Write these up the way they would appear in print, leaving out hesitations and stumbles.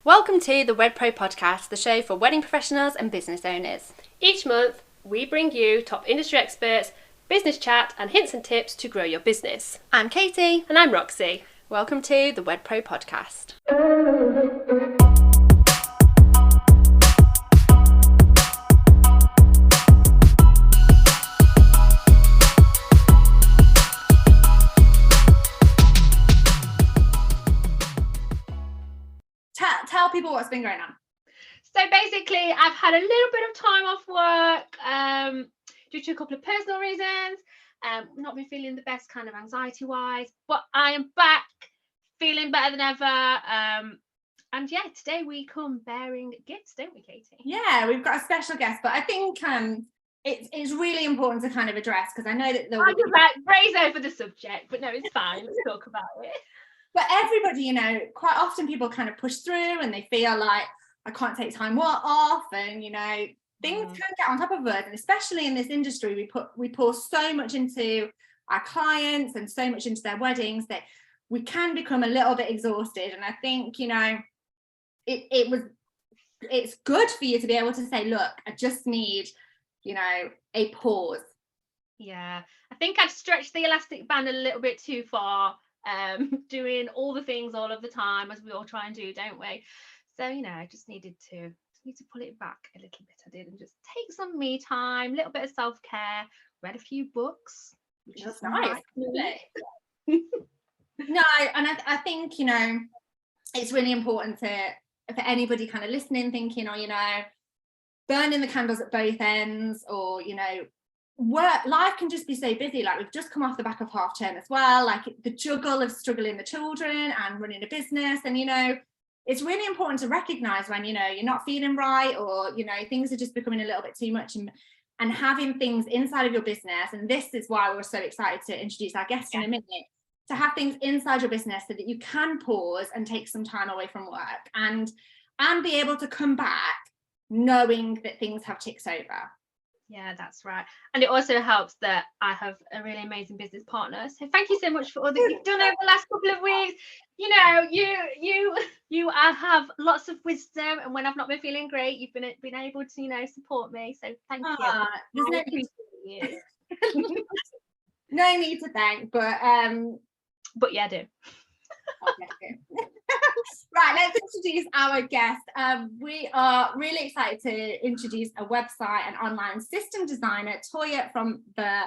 Welcome to the Wed Pro Podcast, the show for wedding professionals and business owners. Each month, we bring you top industry experts, business chat, and hints and tips to grow your business. I'm Katie. And I'm Roxy. Welcome to the Wed Pro Podcast. Tell people what's been going on. So basically, I've had a little bit of time off work due to a couple of personal reasons. Not been feeling the best kind of anxiety-wise, but I am back feeling better than ever. And yeah, today we come bearing gifts, don't we, Katie? Yeah, we've got a special guest, but I think it's really important to kind of address, because I know that I was like graze over the subject, but no, it's fine. Let's talk about it. But everybody, quite often people kind of push through and they feel like, I can't take time off, and things can get on top of us, and especially in this industry, we pour so much into our clients and so much into their weddings that we can become a little bit exhausted. And I think it's good for you to be able to say, look, I just need a pause. Yeah, I think I'd stretched the elastic band a little bit too far, doing all the things all of the time, as we all try and do, don't we? So I just need to pull it back a little bit. I did, and just take some me time, a little bit of self-care, read a few books, which is nice. No, and I think it's really important for anybody kind of listening, thinking, burning the candles at both ends, or work life can just be so busy. Like, we've just come off the back of half term as well, like the juggle of struggling the children and running a business, and it's really important to recognize when you're not feeling right, or things are just becoming a little bit too much, and having things inside of your business. And this is why we're so excited to introduce our guest in a minute, to have things inside your business so that you can pause and take some time away from work and be able to come back knowing that things have ticked over. Yeah, that's right. And it also helps that I have a really amazing business partner. So thank you so much for all that you've done over the last couple of weeks. You have lots of wisdom, and when I've not been feeling great, you've been able to support me. So thank you. There's no need to no need to thank, but yeah, I do. Right, let's introduce our guest. We are really excited to introduce a website and online system designer, Toya from the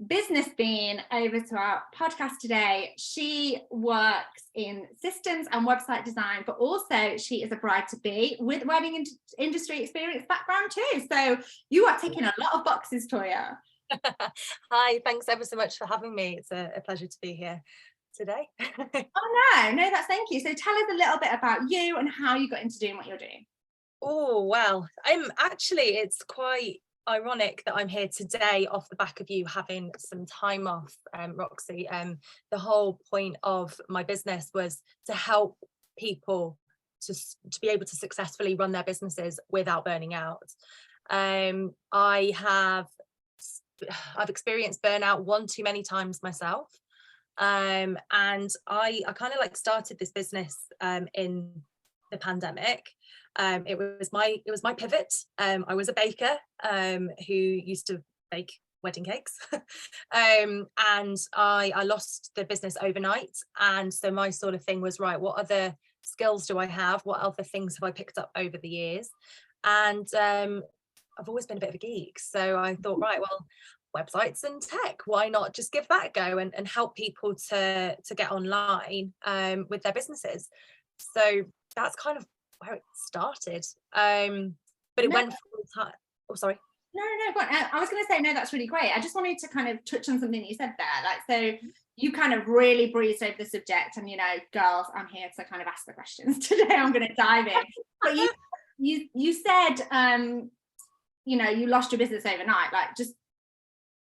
Business Bean, over to our podcast today. She works in systems and website design, but also she is a bride-to-be with wedding industry experience background too. So you are ticking a lot of boxes, Toya. Hi, thanks ever so much for having me. It's a pleasure to be here today. Thank you. So tell us a little bit about you and how you got into doing what you're doing. Oh, well, it's quite ironic that I'm here today off the back of you having some time off, Roxy. The whole point of my business was to help people to be able to successfully run their businesses without burning out. I've experienced burnout one too many times myself. And I kind of started this business in the pandemic. It was my pivot. I was a baker who used to bake wedding cakes, and I lost the business overnight. And so my sort of thing was, right, what other skills do I have? What other things have I picked up over the years? And I've always been a bit of a geek, so I thought, right, well, websites and tech, why not just give that a go and help people to get online with their businesses. So that's kind of where it started, but it went full time. Oh, sorry. No, go on. I was going to say, no, that's really great. I just wanted to kind of touch on something you said there, so you kind of really breezed over the subject, and girls, I'm here to kind of ask the questions today. I'm going to dive in. But you said you lost your business overnight.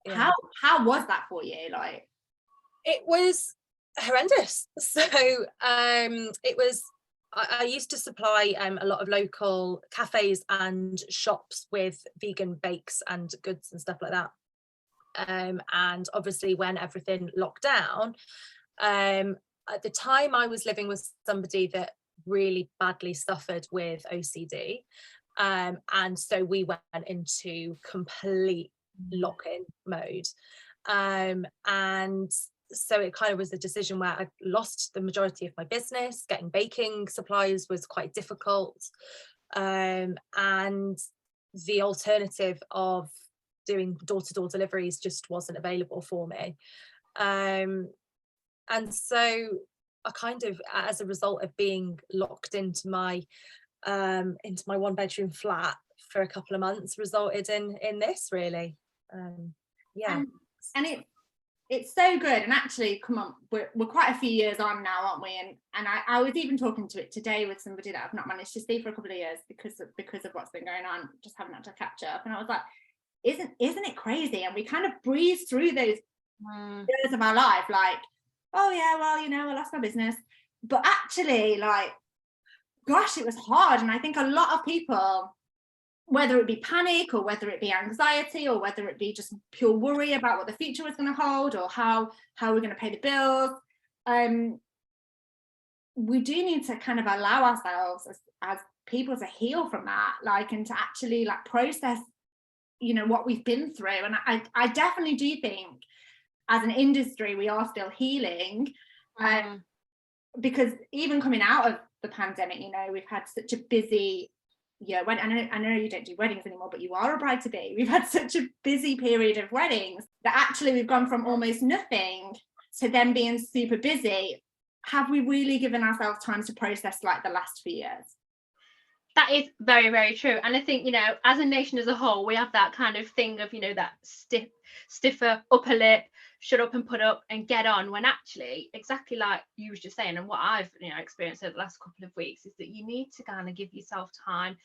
How was that for you? It was horrendous. So it was, I used to supply a lot of local cafes and shops with vegan bakes and goods and stuff like that. And obviously when everything locked down, at the time I was living with somebody that really badly suffered with OCD. And so we went into complete lock-in mode. And so it kind of was a decision where I lost the majority of my business. Getting baking supplies was quite difficult. And the alternative of doing door-to-door deliveries just wasn't available for me. And so I kind of, as a result of being locked into my one bedroom flat for a couple of months, resulted in this, really. Yeah. And it's so good. And actually, come on, we're quite a few years on now, aren't we? And I was even talking to it today with somebody that I've not managed to see for a couple of years because of what's been going on, just haven't had to catch up. And I was like, isn't it crazy? And we kind of breeze through those years of our life like, oh yeah, well, you know, I lost my business. But actually, like, gosh, it was hard. And I think a lot of people, whether it be panic or whether it be anxiety or whether it be just pure worry about what the future was going to hold or how we're going to pay the bills, we do need to kind of allow ourselves as people to heal from that, like, and to actually like process, you know, what we've been through. And I definitely do think as an industry we are still healing, because even coming out of the pandemic, you know, we've had such a busy year. When I know you don't do weddings anymore, but you are a bride-to-be. We've had such a busy period of weddings that actually we've gone from almost nothing to then being super busy. Have we really given ourselves time to process like the last few years? That is very, very true. And I think, you know, as a nation as a whole, we have that kind of thing of, you know, that stiffer upper lip, shut up and put up and get on, when actually, exactly like you was just saying, and what I've, you know, experienced over the last couple of weeks, is that you need to kind of give yourself time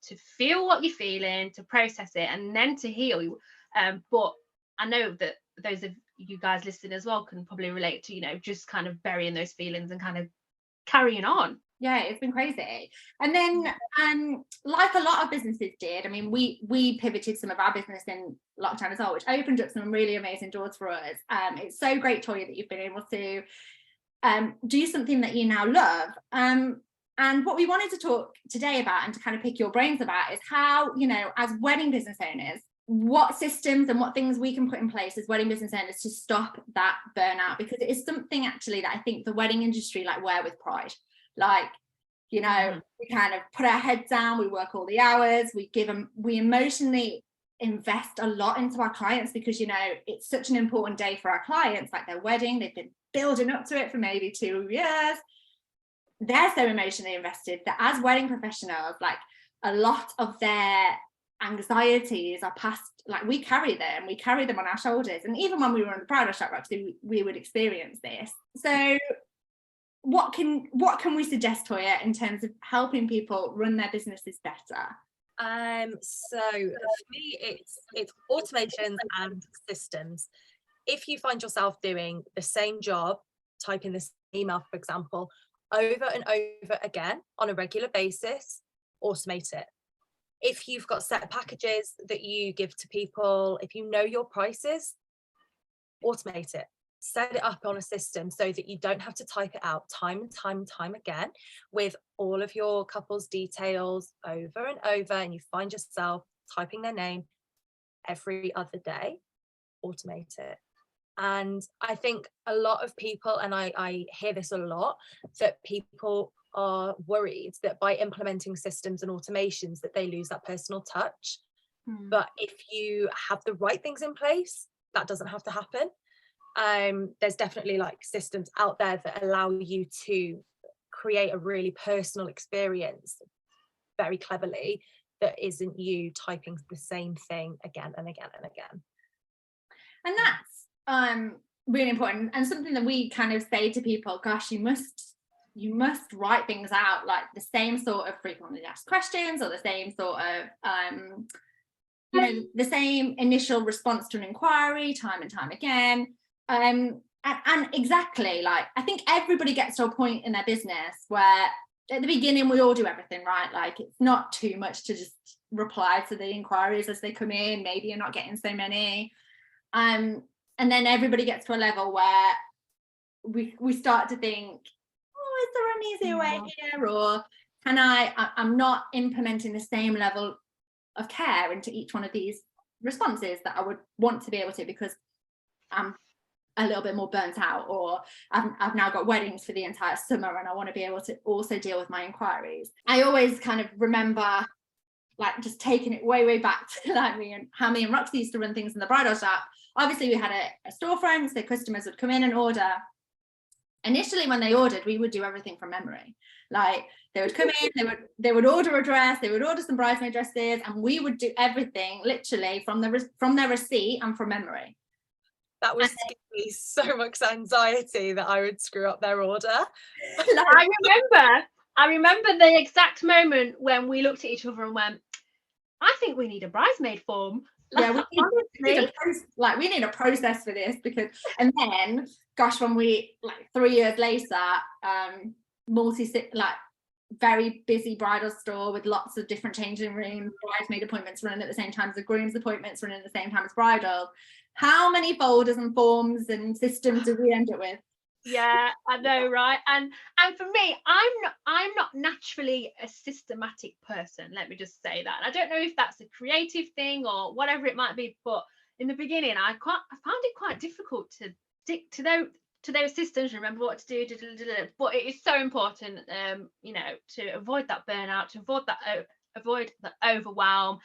to feel what you're feeling, to process it, and then to heal. But I know that those of you guys listening as well can probably relate to, you know, just kind of burying those feelings and kind of carrying on. Yeah, it's been crazy. And then like a lot of businesses did, I mean, we pivoted some of our business in lockdown as well, which opened up some really amazing doors for us. It's so great, Toya, that you've been able to do something that you now love. And what we wanted to talk today about and to kind of pick your brains about is how, you know, as wedding business owners, what systems and what things we can put in place as wedding business owners to stop that burnout, because it is something actually that I think the wedding industry like wear with pride. Like, you know, we kind of put our head down, we work all the hours, we emotionally invest a lot into our clients, because, you know, it's such an important day for our clients, like their wedding, they've been building up to it for maybe 2 years. They're so emotionally invested that as wedding professionals, like, a lot of their anxieties are past, like, we carry them on our shoulders. And even when we were on the bridal shop, actually, we would experience this. So what can we suggest, Toya, in terms of helping people run their businesses better? So for me, it's automations and systems. If you find yourself doing the same job, typing this email, for example, over and over again on a regular basis, automate it. If you've got set packages that you give to people, if you know your prices, automate it. Set it up on a system so that you don't have to type it out time and time again with all of your couple's details over and over, and you find yourself typing their name every other day. Automate it. And I think a lot of people, and I hear this a lot, that people are worried that by implementing systems and automations that they lose that personal touch. But if you have the right things in place, that doesn't have to happen. There's definitely like systems out there that allow you to create a really personal experience very cleverly that isn't you typing the same thing again and again and again. And that's really important, and something that we kind of say to people, gosh, you must write things out, like the same sort of frequently asked questions, or the same sort of you know, the same initial response to an inquiry time and time again. And exactly, like, I think everybody gets to a point in their business where at the beginning we all do everything, right? Like, it's not too much to just reply to the inquiries as they come in. Maybe you're not getting so many, and then everybody gets to a level where we start to think, oh, is there an easier way here? Or can I'm not implementing the same level of care into each one of these responses that I would want to be able to, because I'm a little bit more burnt out, or I've now got weddings for the entire summer and I want to be able to also deal with my inquiries. I always kind of remember like just taking it way back to like how me and Roxy used to run things in the bridal shop. Obviously we had a storefront, so customers would come in and order. Initially when they ordered, we would do everything from memory. Like they would come in, they would order a dress, they would order some bridesmaid dresses, and we would do everything literally from their receipt and from memory. That was giving me so much anxiety that I would screw up their order. I remember the exact moment when we looked at each other and went, I think we need a bridesmaid form. Yeah, we need a process for this, because, and then gosh, when we, like 3 years later, very busy bridal store with lots of different changing rooms, bridesmaid appointments running at the same time as the groom's appointments running at the same time as bridal. How many folders and forms and systems do we end up with? Yeah, I know, right? And for me, I'm not naturally a systematic person. Let me just say that. I don't know if that's a creative thing or whatever it might be, but in the beginning, I found it quite difficult to stick to those systems, remember what to do. But it is so important, to avoid that burnout, to avoid the overwhelm,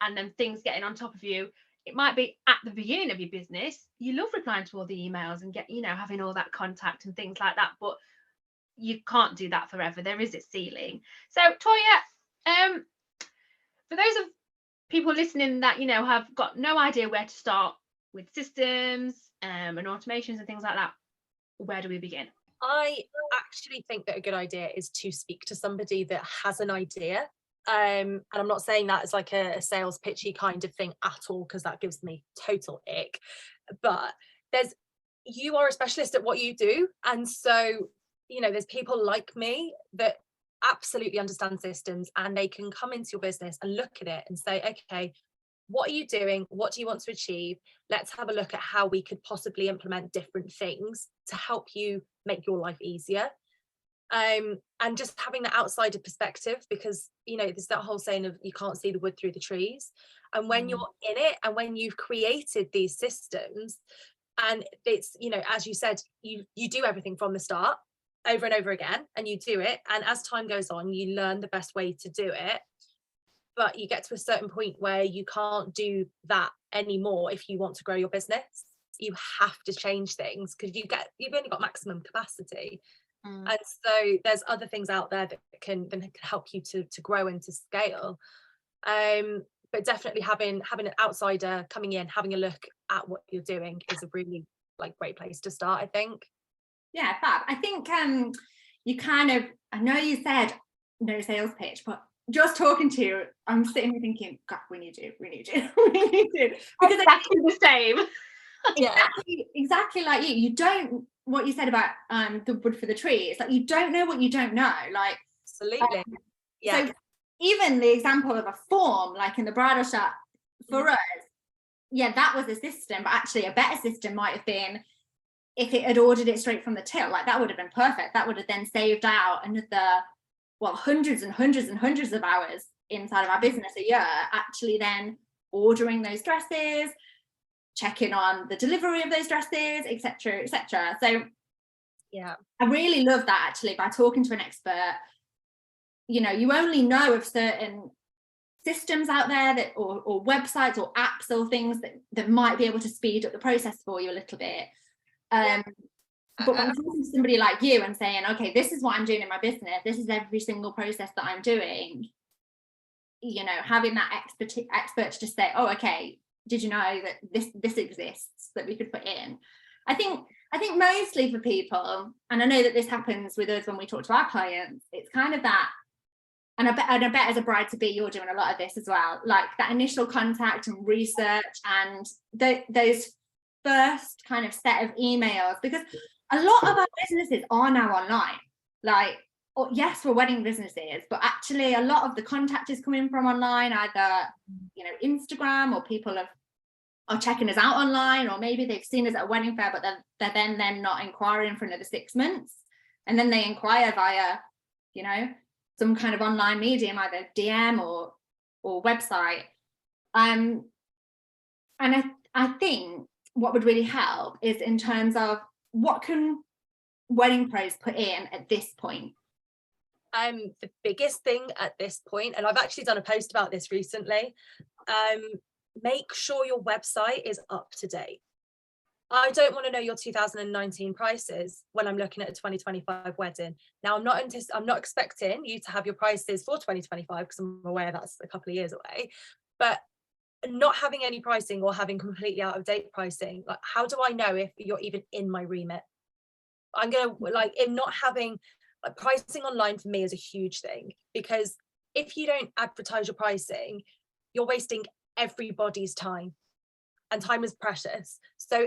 and then things getting on top of you. It might be at the beginning of your business, you love replying to all the emails and having all that contact and things like that, but you can't do that forever. There is a ceiling. So Toya, for those of people listening that have got no idea where to start with systems and automations and things like that, where do we begin? I actually think that a good idea is to speak to somebody that has an idea. And I'm not saying that as like a sales pitchy kind of thing at all, because that gives me total ick. But you are a specialist at what you do. And so, there's people like me that absolutely understand systems, and they can come into your business and look at it and say, okay, what are you doing? What do you want to achieve? Let's have a look at how we could possibly implement different things to help you make your life easier. And just having that outsider perspective, because there's that whole saying of you can't see the wood through the trees. And when you're in it, and when you've created these systems, and it's as you said, you do everything from the start over and over again, and you do it, and as time goes on you learn the best way to do it. But you get to a certain point where you can't do that anymore if you want to grow your business. You have to change things, because you've only got maximum capacity. And so there's other things out there that can help you to grow and to scale. But definitely having an outsider coming in, having a look at what you're doing is a really great place to start, I think. Yeah, fab. I think you I know you said no sales pitch, but just talking to you, I'm sitting here thinking, God, we need to. Because exactly the same. Yeah, exactly like you don't, what you said about the wood for the tree, it's like you don't know what you don't know, like absolutely. So even the example of a form like in the bridal shop for us, that was a system, but actually a better system might have been if it had ordered it straight from the till. Like that would have been perfect. That would have then saved out another hundreds and hundreds and hundreds of hours inside of our business a year, actually then ordering those dresses, checking on the delivery of those dresses, etc. So I really love that, actually, by talking to an expert. You only know of certain systems out there that or websites or apps or things that might be able to speed up the process for you a little bit. But when talking to somebody like you and saying, okay, this is what I'm doing in my business, this is every single process that I'm doing, having that expert to just say, oh, okay, did you know that this exists that we could put in? I think mostly for people, and I know that this happens with us when we talk to our clients, it's kind of that, and I bet as a bride-to-be you're doing a lot of this as well, like that initial contact and research and those first kind of set of emails, because a lot of our businesses are now online. Like, yes, we're wedding businesses, but actually a lot of the contact is coming from online, either Instagram, or people are checking us out online, or maybe they've seen us at a wedding fair, but they're then not inquiring for another 6 months. and then they inquire via, you know, some kind of online medium, either DM or website. And I think what would really help is in terms of what can wedding pros put in at this point. The biggest thing at this point, and I've actually done a post about this recently, make sure your website is up to date. I don't want to know your 2019 prices when I'm looking at a 2025 wedding. Now, I'm not expecting you to have your prices for 2025 because I'm aware that's a couple of years away, but not having any pricing or having completely out of date pricing, like, how do I know if you're even in my remit? I'm gonna, like, in not having, like, pricing online for me is a huge thing, because if you don't advertise your pricing, you're wasting everybody's time, and time is precious. So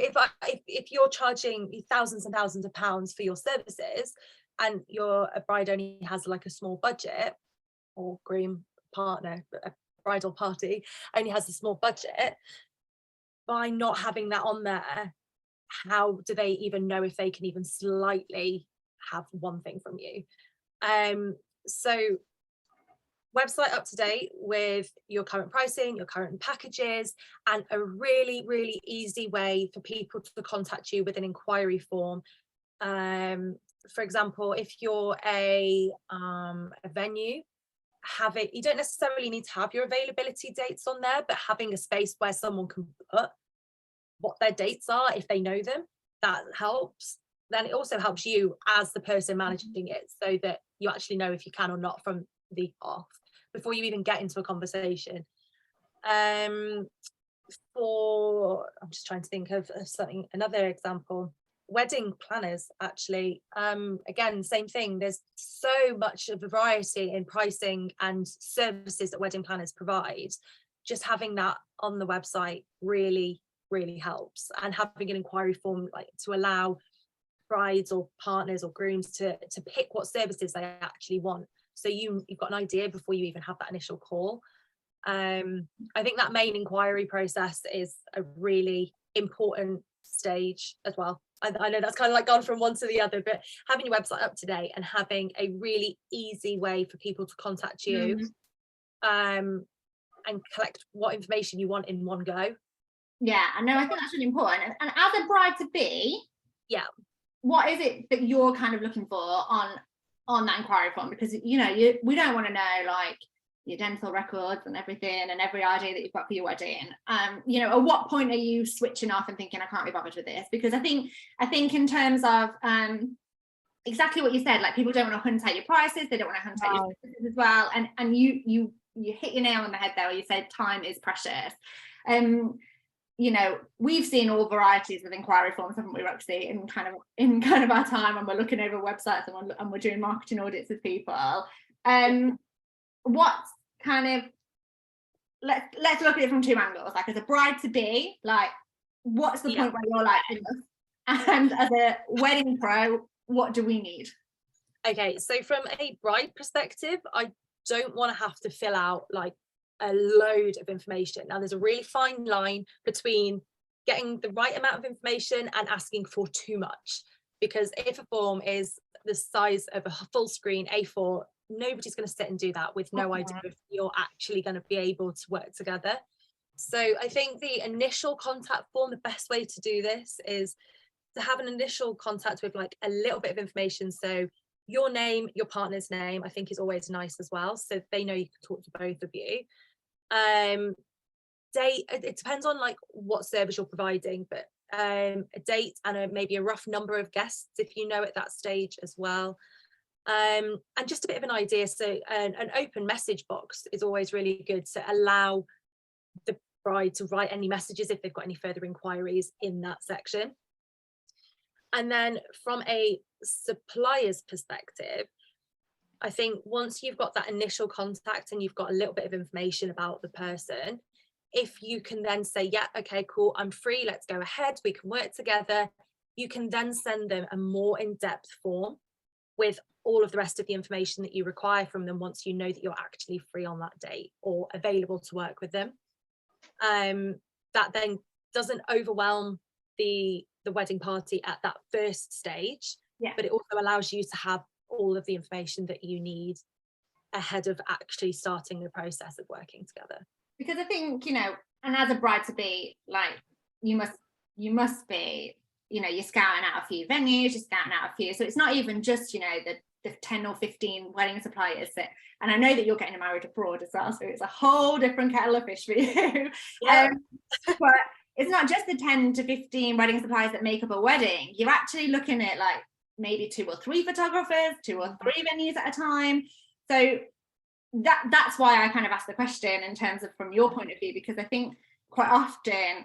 if you're charging thousands and thousands of pounds for your services, and a bride only has like a small budget, or groom partner, a bridal party only has a small budget, by not having that on there, how do they even know if they can even slightly have one thing from you? So website up to date with your current pricing, your current packages, and a really, really easy way for people to contact you with an inquiry form. For example, if you're a venue, you don't necessarily need to have your availability dates on there, but having a space where someone can put what their dates are, if they know them, that helps. Then it also helps you as the person managing it, so that you actually know if you can or not from the off before you even get into a conversation. I'm just trying to think of another example. Wedding planners, actually, again, same thing. There's so much of a variety in pricing and services that wedding planners provide. Just having that on the website really, really helps, and having an inquiry form, like, to allow brides or partners or grooms to pick what services they actually want, so you've got an idea before you even have that initial call. I think that main inquiry process is a really important stage as well. I know that's kind of like gone from one to the other, but having your website up to date and having a really easy way for people to contact you, and collect what information you want in one go. Yeah, I know. I think that's really important. And as a bride to be, yeah, what is it that you're kind of looking for on that inquiry form? Because, you know, we don't want to know like your dental records and everything and every idea that you've got for your wedding. You know, at what point are you switching off and thinking, I can't be bothered with this? Because I think in terms of exactly what you said, like, people don't want to hunt out your prices, they don't want to hunt out your services as well. And you hit your nail on the head there where you said time is precious. You know, we've seen all varieties of inquiry forms, haven't we, Roxy, in kind of our time when we're looking over websites and we're doing marketing audits with people. What kind of, let's look at it from two angles. Like, as a bride to be, like, what's the point where you're like, and as a wedding pro, what do we need? Okay, so from a bride perspective, I don't want to have to fill out like a load of information. Now, there's a really fine line between getting the right amount of information and asking for too much, because if a form is the size of a full screen A4, nobody's going to sit and do that with no idea if you're actually going to be able to work together. So I think the initial contact form, the best way to do this is to have an initial contact with like a little bit of information. So your name, your partner's name, I think is always nice as well, so they know you can talk to both of you. Date, it depends on like what service you're providing, but a date and maybe a rough number of guests if you know at that stage as well. And just a bit of an idea. So an open message box is always really good to allow the bride to write any messages if they've got any further inquiries in that section. And then from a supplier's perspective, I think once you've got that initial contact and you've got a little bit of information about the person, if you can then say, yeah, okay, cool, I'm free, let's go ahead, we can work together, you can then send them a more in-depth form with all of the rest of the information that you require from them once you know that you're actually free on that date or available to work with them. That then doesn't overwhelm the wedding party at that first stage, Yeah. but it also allows you to have all of the information that you need ahead of actually starting the process of working together. Because I think, you know, and as a bride to be, like, you must be, you know, you're scouting out a few venues, you're scouting out a few, so it's not even just, you know, the 10 or 15 wedding suppliers that, and I know that you're getting married abroad as well, so it's a whole different kettle of fish for you. Yeah. But it's not just the 10 to 15 wedding suppliers that make up a wedding. You're actually looking at like maybe 2 or 3 photographers, 2 or 3 venues at a time. So that's why I kind of asked the question in terms of from your point of view, because I think quite often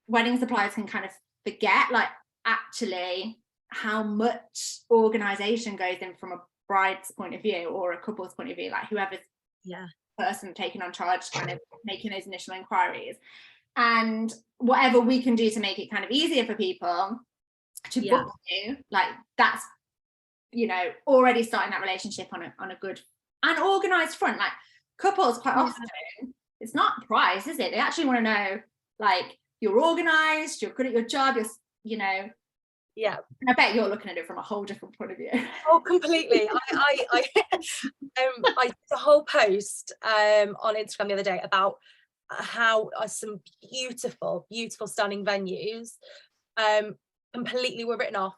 wedding suppliers can kind of forget like actually how much organization goes in from a bride's point of view or a couple's point of view, like whoever's person taking on charge, kind of making those initial inquiries, and whatever we can do to make it kind of easier for people to book you, like that's, you know, already starting that relationship on a good and organized front. Like couples quite often, it's not price, is it? They actually want to know like you're organized, you're good at your job, you're, you know. Yeah. And I bet you're looking at it from a whole different point of view. Oh, completely. I did a whole post on Instagram the other day about how some beautiful stunning venues completely were written off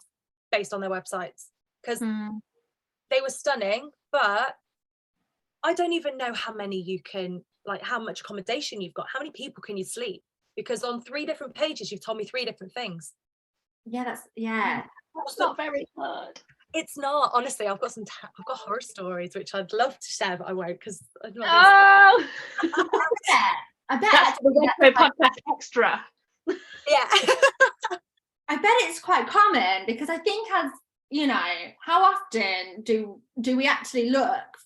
based on their websites, because they were stunning, but I don't even know how many you can, like how much accommodation you've got, how many people can you sleep, because on 3 different pages you've told me 3 different things. That's not very good. It's not, honestly. I've got horror stories which I'd love to share, but I won't, because I'm not I bet that's the podcast extra. Yeah. I bet it's quite common, because I think, as you know, how often do we actually look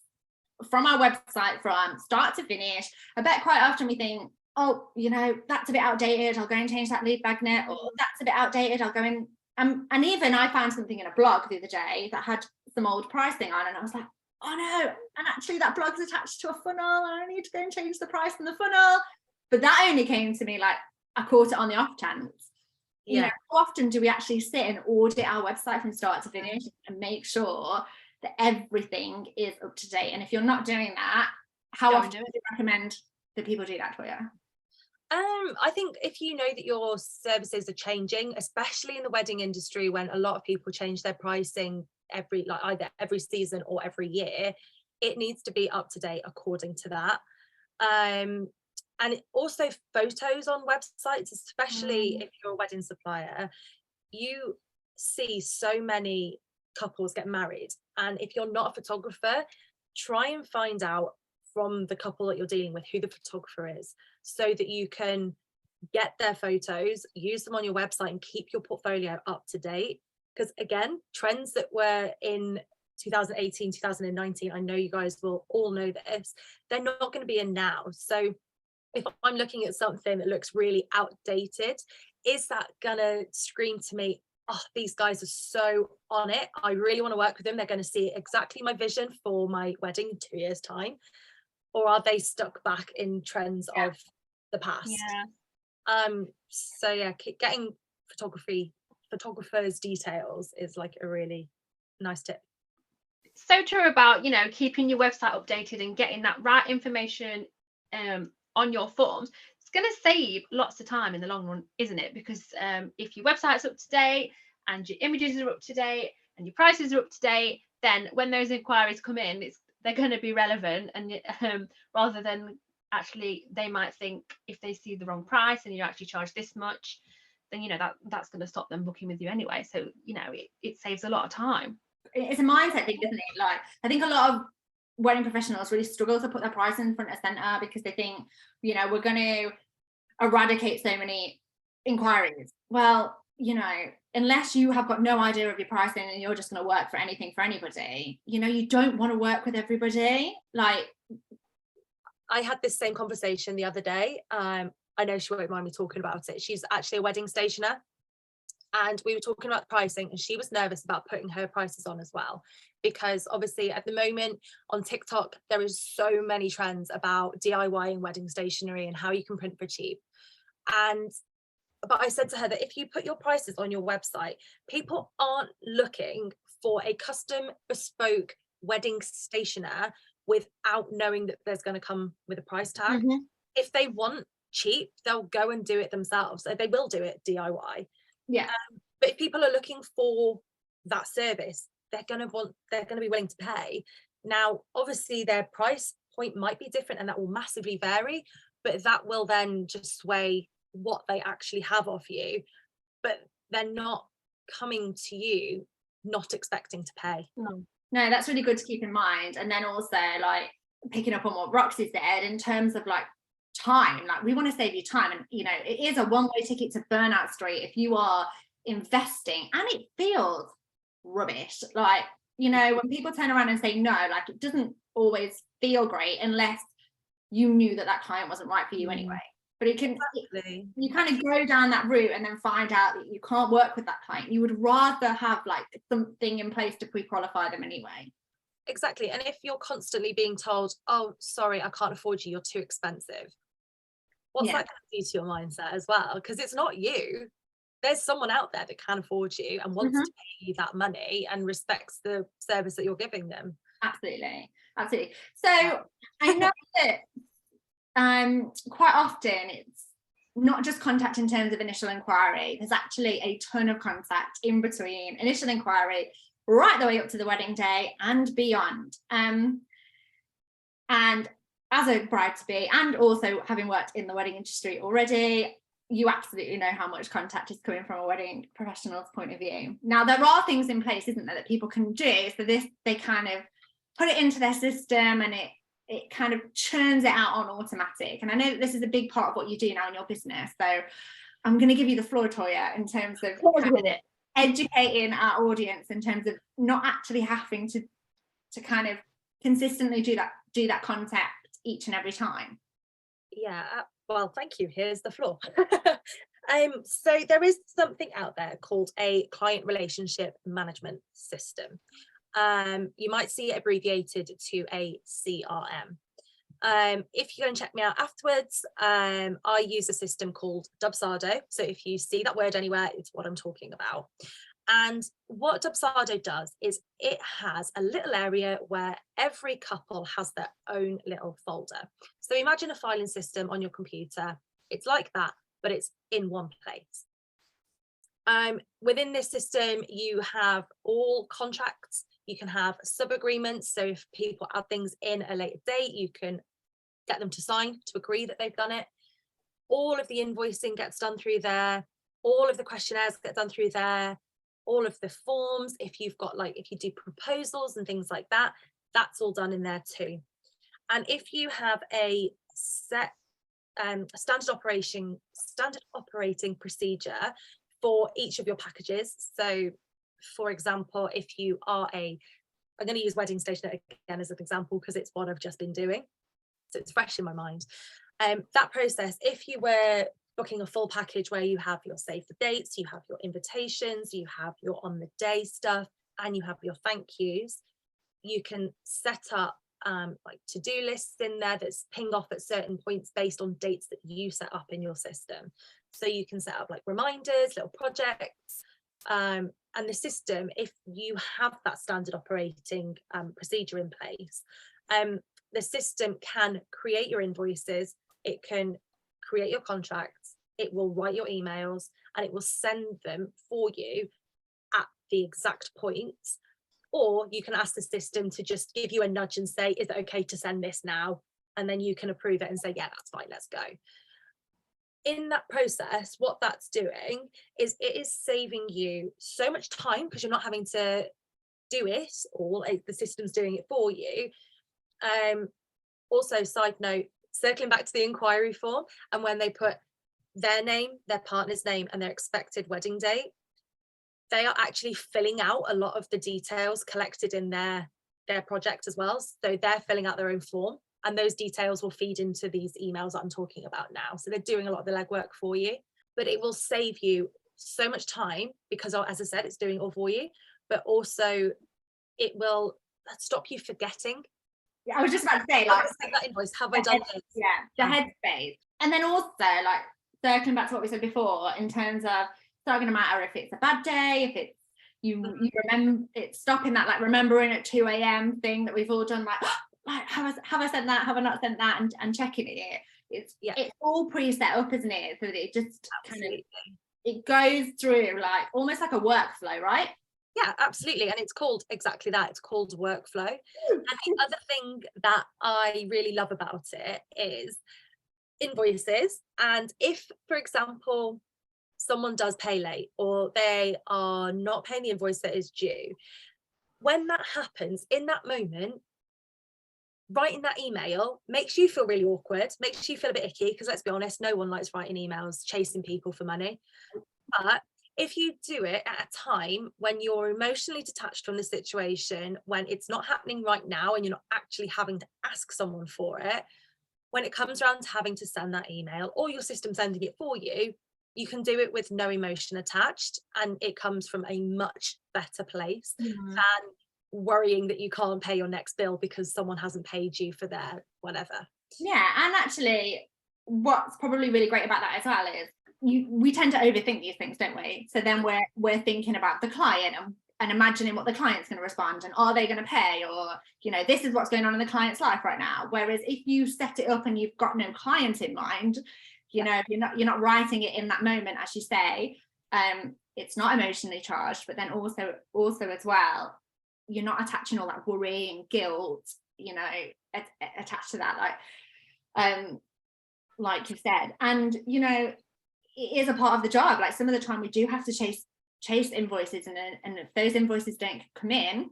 from our website from start to finish? I bet quite often we think, oh, you know, that's a bit outdated, I'll go and change that lead magnet, or that's a bit outdated, I'll go in. And even I found something in a blog the other day that had some old pricing on, and I was like, oh no, and actually that blog's attached to a funnel and I need to go and change the price in the funnel. But that only came to me like I caught it on the off chance. You know, how often do we actually sit and audit our website from start to finish and make sure that everything is up to date? And if you're not doing that, how often do you recommend that people do that for you? I think if you know that your services are changing, especially in the wedding industry, when a lot of people change their pricing either every season or every year, it needs to be up to date according to that. And also photos on websites, especially if you're a wedding supplier, you see so many couples get married, and if you're not a photographer, try and find out from the couple that you're dealing with who the photographer is, so that you can get their photos, use them on your website, and keep your portfolio up to date. Because again, trends that were in 2018, 2019, I know you guys will all know this, they're not going to be in now. So if I'm looking at something that looks really outdated, is that gonna scream to me, oh, these guys are so on it, I really want to work with them, they're going to see exactly my vision for my wedding in 2 years time? Or are they stuck back in trends of the past? So yeah, getting photographers' details is like a really nice tip. It's so true about, you know, keeping your website updated and getting that right information on your forms. It's going to save lots of time in the long run, isn't it? Because if your website's up to date and your images are up to date and your prices are up to date, then when those inquiries come in, they're going to be relevant, and rather than actually, they might think if they see the wrong price and you actually charge this much, then you know that's going to stop them booking with you anyway. So you know it saves a lot of time. It's a mindset thing, isn't it? Like I think a lot of wedding professionals really struggle to put their price in front of center, because they think, you know, we're going to eradicate so many inquiries. Well, you know, unless you have got no idea of your pricing and you're just going to work for anything for anybody, you know, you don't want to work with everybody. Like I had this same conversation the other day. I know she won't mind me talking about it. She's actually a wedding stationer, and we were talking about pricing, and she was nervous about putting her prices on as well, because obviously at the moment on TikTok there is so many trends about DIY and wedding stationery and how you can print for cheap. And but I said to her that if you put your prices on your website, people aren't looking for a custom bespoke wedding stationer without knowing that there's going to come with a price tag. Mhm. If they want cheap, they'll go and do it themselves. They will do it DIY. Yeah. But if people are looking for that service, they're going to be willing to pay. Now, obviously their price point might be different and that will massively vary, but that will then just sway what they actually have off you. But they're not coming to you not expecting to pay. No, that's really good to keep in mind. And then also, like, picking up on what Roxy said in terms of like time, like we want to save you time, and you know, it is a one-way ticket to burnout street if you are investing and it feels rubbish. Like, you know, when people turn around and say no, like it doesn't always feel great unless you knew that that client wasn't right for you anyway. But it can, you kind of go down that route and then find out that you can't work with that client. You would rather have like something in place to pre-qualify them anyway. Exactly. And if you're constantly being told, oh, sorry, I can't afford you, you're too expensive, what's that going to do to your mindset as well? Because it's not you. There's someone out there that can afford you and wants to pay you that money and respects the service that you're giving them. Absolutely. So I know that quite often it's not just contact in terms of initial inquiry. There's actually a ton of contact in between initial inquiry right the way up to the wedding day and beyond. And as a bride-to-be, and also having worked in the wedding industry already, you absolutely know how much contact is coming from a wedding professional's point of view. Now, there are things in place, isn't there, that people can do. So they kind of put it into their system and it kind of churns it out on automatic. And I know that this is a big part of what you do now in your business. So I'm going to give you the floor, Toya, in terms of educating our audience in terms of not actually having to kind of consistently do that contact each and every time. Yeah, well, thank you. Here's the floor. So there is something out there called a client relationship management system. You might see it abbreviated to a CRM. If you go and check me out afterwards, I use a system called Dubsado. So if you see that word anywhere, it's what I'm talking about. And what Dubsado does is it has a little area where every couple has their own little folder. So imagine a filing system on your computer. It's like that, but it's in one place. Within this system, you have all contracts. You can have sub-agreements. So if people add things in a later date, you can get them to sign to agree that they've done it. All of the invoicing gets done through there. All of the questionnaires get done through there. All of the forms, if you've got if you do proposals and things like that, that's all done in there too. And if you have a set standard operating procedure for each of your packages. So for example, if you are I'm going to use wedding stationer again as an example because it's what I've just been doing, so it's fresh in my mind. That process, if you were booking a full package where you have your save the dates, you have your invitations, you have your on the day stuff, and you have your thank yous, you can set up to-do lists in there that's ping off at certain points based on dates that you set up in your system. So you can set up reminders, little projects, and the system, if you have that standard operating procedure in place, the system can create your invoices, it can create your contracts, it will write your emails, and it will send them for you at the exact points. Or you can ask the system to just give you a nudge and say, is it okay to send this now? And then you can approve it and say, yeah, that's fine, let's go. In that process, what that's doing is it is saving you so much time because you're not having to do it all, the system's doing it for you. Also, side note, circling back to the inquiry form, and when they put their name, their partner's name, and their expected wedding date, they are actually filling out a lot of the details collected in their project as well. So they're filling out their own form, and those details will feed into these emails that I'm talking about now. So they're doing a lot of the legwork for you, but it will save you so much time because, as I said, it's doing it all for you, but also it will stop you forgetting. Yeah, I was just about to say, that invoice, have I done this? Yeah, the headspace. And then also, circling back to what we said before, in terms of it's not going to matter if it's a bad day, if it's you remember, it's stopping that like remembering at 2 a.m. thing that we've all done, like, like have I sent that, have I not sent that, and checking it. It's all pre-set up, isn't it? So that it just kind of, it goes through like almost like a workflow, right? Yeah, absolutely. And it's called exactly that. It's called workflow. And the other thing that I really love about it is invoices. And if, for example, someone does pay late or they are not paying the invoice that is due, when that happens, in that moment, writing that email makes you feel really awkward, makes you feel a bit icky, because let's be honest, no one likes writing emails chasing people for money. But if you do it at a time when you're emotionally detached from the situation, when it's not happening right now and you're not actually having to ask someone for it, when it comes around to having to send that email or your system sending it for you, you can do it with no emotion attached, and it comes from a much better place than worrying that you can't pay your next bill because someone hasn't paid you for their whatever. Yeah, and actually what's probably really great about that as well is we tend to overthink these things, don't we? So then we're thinking about the client and imagining what the client's going to respond, and are they going to pay, or this is what's going on in the client's life right now. Whereas if you set it up and you've got no client in mind, you're not writing it in that moment, as you say, it's not emotionally charged, but then also as well, you're not attaching all that worry and guilt attached to that, like you said. And it is a part of the job. Like some of the time we do have to chase invoices, and if those invoices don't come in,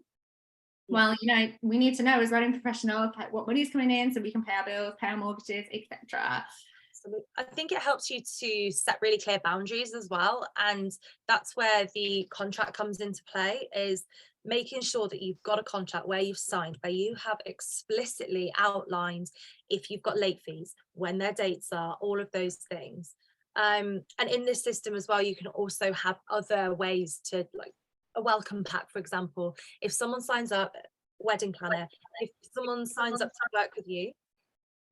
well, we need to know as wedding professionals like what money's coming in so we can pay our bills, pay our mortgages, etc. I think it helps you to set really clear boundaries as well, and that's where the contract comes into play, is making sure that you've got a contract where you've signed, where you have explicitly outlined if you've got late fees, when their dates are, all of those things. And in this system as well, you can also have other ways to, like a welcome pack, for example. If someone signs up, wedding planner, if someone signs up to work with you,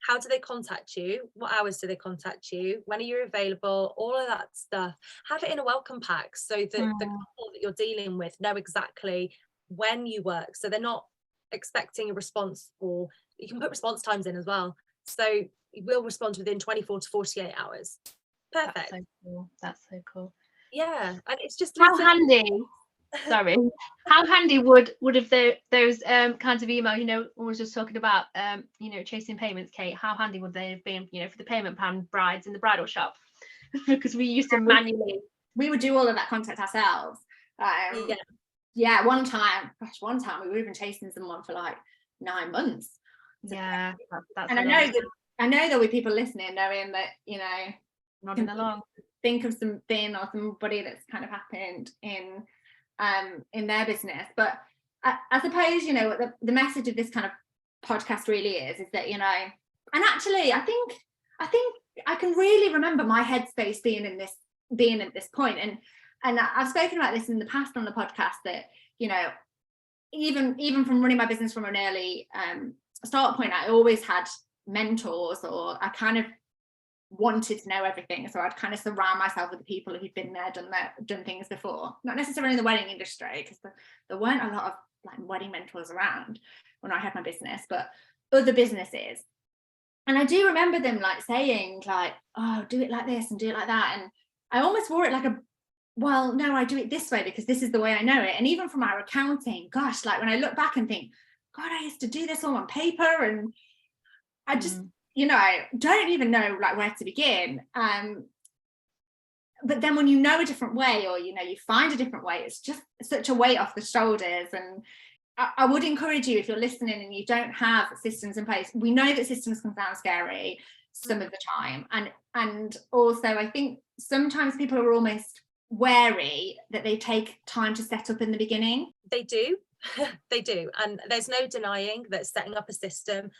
how do they contact you? What hours do they contact you? When are you available? All of that stuff. Have it in a welcome pack so that the couple that you're dealing with know exactly when you work. So they're not expecting a response, or you can put response times in as well. So you will respond within 24 to 48 hours. Perfect. That's so cool. Yeah. And it's just how handy. Sorry. How handy would have those kinds of emails, I was just talking about chasing payments, Kate, how handy would they have been, for the payment plan brides in the bridal shop? Because we used to manually, we would do all of that contact ourselves. One time we were even chasing someone for like 9 months. That's and I know there'll be people listening knowing that nodding along, think of something or somebody that's kind of happened in their business. But I suppose what the message of this kind of podcast really is that and actually I think I can really remember my headspace being at this point, and I've spoken about this in the past on the podcast, that even from running my business from an early start point, I always had mentors, or I kind of wanted to know everything, so I'd kind of surround myself with the people who'd been there, done things before. Not necessarily in the wedding industry, because there weren't a lot of like wedding mentors around when I had my business, but other businesses. And I do remember them like saying like, oh, do it like this and do it like that, and I almost wore it like well, no, I do it this way because this is the way I know it. And even from our accounting, gosh, like when I look back and think, God, I used to do this all on paper, and I just don't even know like where to begin. But then when a different way, or you find a different way, it's just such a weight off the shoulders. And I would encourage you, if you're listening and you don't have systems in place, we know that systems can sound scary some of the time, and also I think sometimes people are almost wary that they take time to set up in the beginning. They do. They do, and there's no denying that setting up a system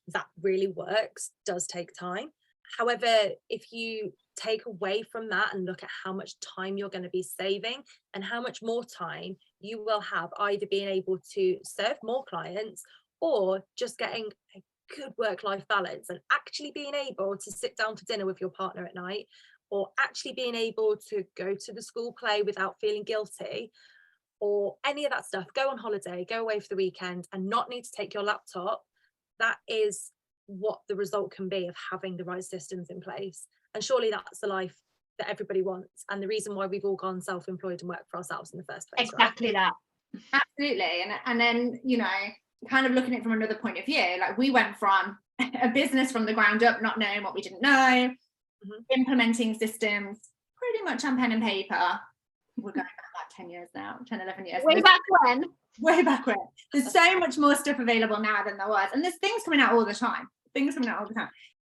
that really works does take time. However, if you take away from that and look at how much time you're going to be saving and how much more time you will have either being able to serve more clients or just getting a good work-life balance and actually being able to sit down for dinner with your partner at night or actually being able to go to the school play without feeling guilty, or any of that stuff, go on holiday, go away for the weekend and not need to take your laptop, that is what the result can be of having the right systems in place. And surely that's the life that everybody wants, and the reason why we've all gone self-employed and worked for ourselves in the first place. Exactly right? that. Absolutely. And then, you know, kind of looking at it from another point of view, like we went from a business from the ground up, not knowing what we didn't know, implementing systems pretty much on pen and paper. We're going back like 10 years now, 10, 11 years. Way back when. Way back when. There's so much more stuff available now than there was. And there's things coming out all the time.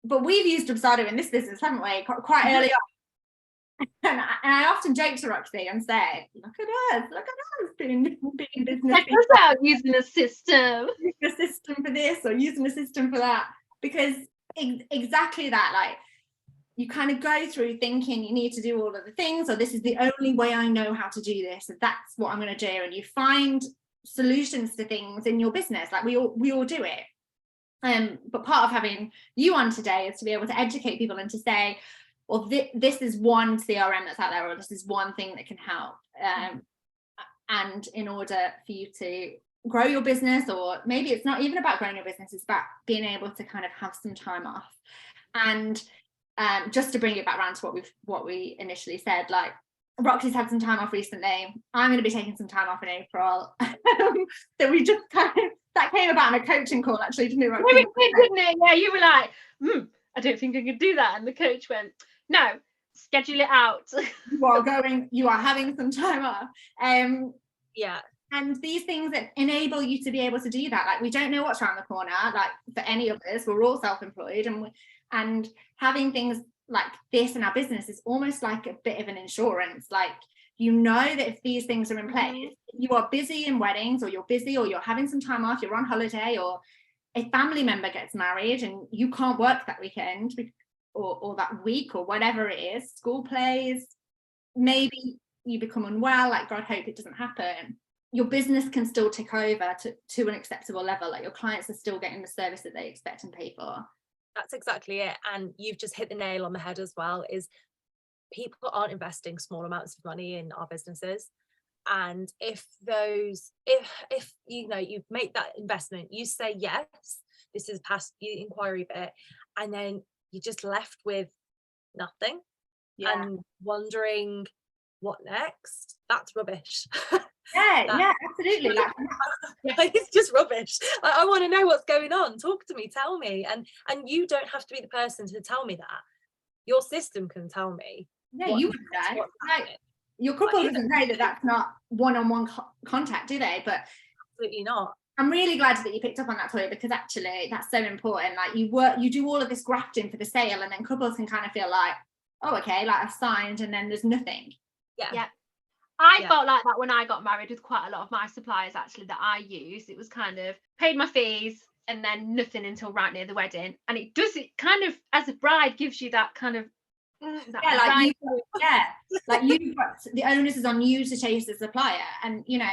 But we've used Dubsado in this business, haven't we? Quite early on. And I often joke to Roxy and say, look at us being business. Check us out using a system. Using a system for this or using a system for that. Because exactly that, like, you kind of go through thinking you need to do all of the things, or this is the only way I know how to do this, and that's what I'm going to do. And you find solutions to things in your business, like we all do it. But part of having you on today is to be able to educate people and to say, well, this is one CRM that's out there, or this is one thing that can help. And in order for you to grow your business, or maybe it's not even about growing your business, it's about being able to kind of have some time off. And just to bring it back around to what we initially said, like Roxy's had some time off recently. I'm going to be taking some time off in April. So we just kind of, that came about in a coaching call, actually, didn't it, Roxy? It did, didn't it? Yeah, you were like, I don't think I could do that. And the coach went, no, schedule it out. You are having some time off. Yeah. And these things that enable you to be able to do that, like we don't know what's around the corner, like for any of us, we're all self-employed, and having things like this in our business is almost like a bit of an insurance. Like, you know that if these things are in place, you are busy in weddings, or you're busy, or you're having some time off, you're on holiday, or a family member gets married and you can't work that weekend or that week, or whatever it is, school plays, maybe you become unwell, like God hope it doesn't happen, your business can still tick over to an acceptable level. Like your clients are still getting the service that they expect and pay for. That's exactly it. And you've just hit the nail on the head as well, is people aren't investing small amounts of money in our businesses. And if you know, you make that investment, you say yes, this is past the inquiry bit, and then you're just left with nothing and wondering what next, that's rubbish. Yeah, absolutely. It's just rubbish. I want to know what's going on. Talk to me, tell me. And you don't have to be the person to tell me that. Your system can tell me. Yeah, you would know. Like, your couple doesn't know that that's not one-on-one contact, do they? But absolutely not. I'm really glad that you picked up on that, Toya, because actually that's so important. Like you do all of this grafting for the sale, and then couples can kind of feel like, oh, okay, like I've signed, and then there's nothing. Yeah. I felt like that when I got married with quite a lot of my suppliers, actually, that I used. It was kind of paid my fees and then nothing until right near the wedding. And it kind of, as a bride, gives you that kind of like you've got the onus is on you to chase the supplier, and you know,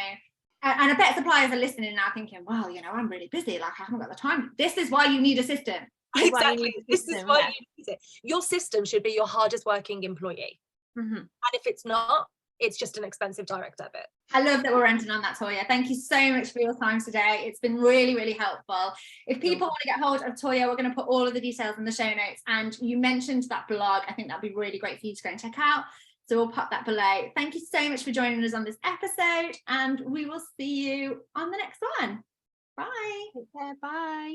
and I bet suppliers are listening now thinking, well, you know, I'm really busy, like I haven't got the time. This is why you need a system. Exactly. This is why you need it. Your system should be your hardest working employee. And if it's not, it's just an expensive direct debit. I love that we're ending on that, Toya. Thank you so much for your time today. It's been really, really helpful. If people want to get hold of Toya, we're going to put all of the details in the show notes. And you mentioned that blog. I think that'd be really great for you to go and check out. So we'll pop that below. Thank you so much for joining us on this episode, and we will see you on the next one. Bye. Take care. Bye.